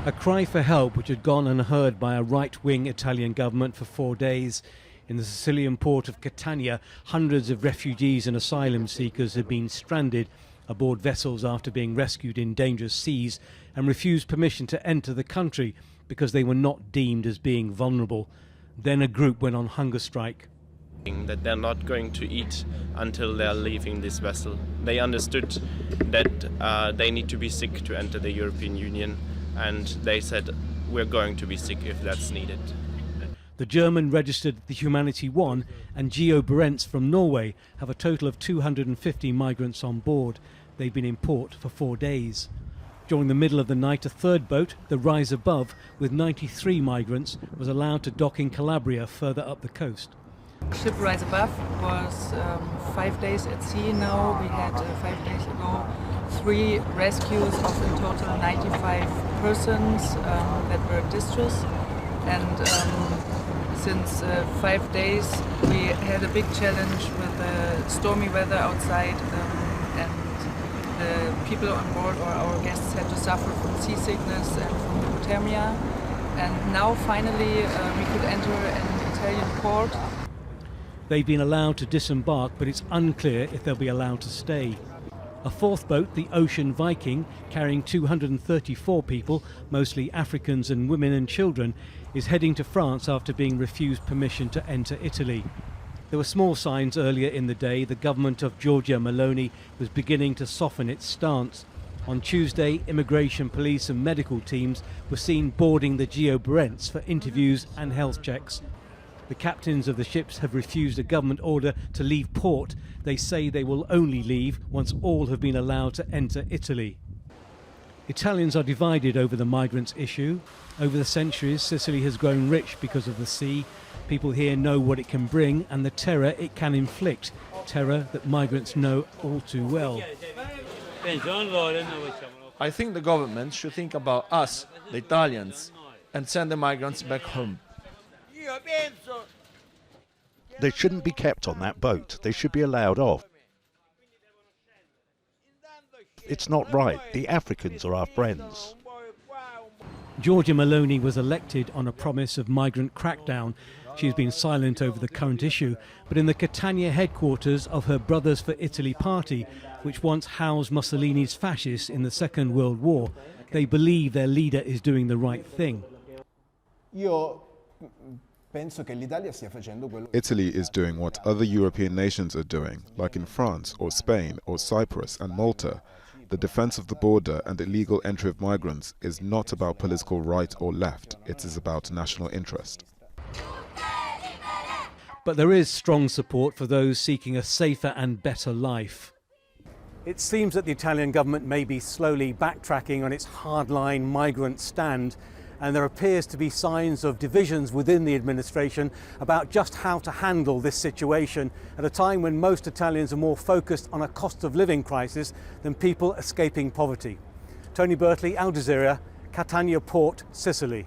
A cry for help which had gone unheard by a right-wing Italian government for 4 days. In the Sicilian port of Catania, hundreds of refugees and asylum seekers had been stranded aboard vessels after being rescued in dangerous seas and refused permission to enter the country because they were not deemed as being vulnerable. Then a group went on hunger strike. That they're not going to eat until they're leaving this vessel. They understood that they need to be sick to enter the European Union, and they said, we're going to be sick if that's needed. The German registered the Humanity 1 and Geo Barents from Norway have a total of 250 migrants on board. They've been in port for 4 days. During the middle of the night, a third boat, the Rise Above, with 93 migrants, was allowed to dock in Calabria further up the coast. Ship Rise Above was 5 days at sea now. We had 5 days ago 3 rescues of in total 95 persons that were in distress. And since 5 days we had a big challenge with the stormy weather outside, and the people on board or our guests had to suffer from seasickness and from hypothermia. And now finally we could enter an Italian port. They've been allowed to disembark, but it's unclear if they'll be allowed to stay. A fourth boat, the Ocean Viking, carrying 234 people, mostly Africans and women and children, is heading to France after being refused permission to enter Italy. There were small signs earlier in the day the government of Giorgia Meloni was beginning to soften its stance. On Tuesday, immigration, police and medical teams were seen boarding the Geo Barents for interviews and health checks. The captains of the ships have refused a government order to leave port. They say they will only leave once all have been allowed to enter Italy. Italians are divided over the migrants issue. Over the centuries, Sicily has grown rich because of the sea. People here know what it can bring and the terror it can inflict, terror that migrants know all too well. I think the government should think about us, the Italians, and send the migrants back home. They shouldn't be kept on that boat. They should be allowed off. It's not right. The Africans are our friends. Giorgia Meloni was elected on a promise of migrant crackdown. She's been silent over the current issue, but in the Catania headquarters of her Brothers for Italy party, which once housed Mussolini's fascists in the Second World War, they believe their leader is doing the right thing. Italy is doing what other European nations are doing, like in France or Spain or Cyprus and Malta. The defense of the border and illegal entry of migrants is not about political right or left, it is about national interest. But there is strong support for those seeking a safer and better life. It seems that the Italian government may be slowly backtracking on its hardline migrant stand, and there appears to be signs of divisions within the administration about just how to handle this situation at a time when most Italians are more focused on a cost of living crisis than people escaping poverty. Tony Birtley, Jazeera, Catania Port, Sicily.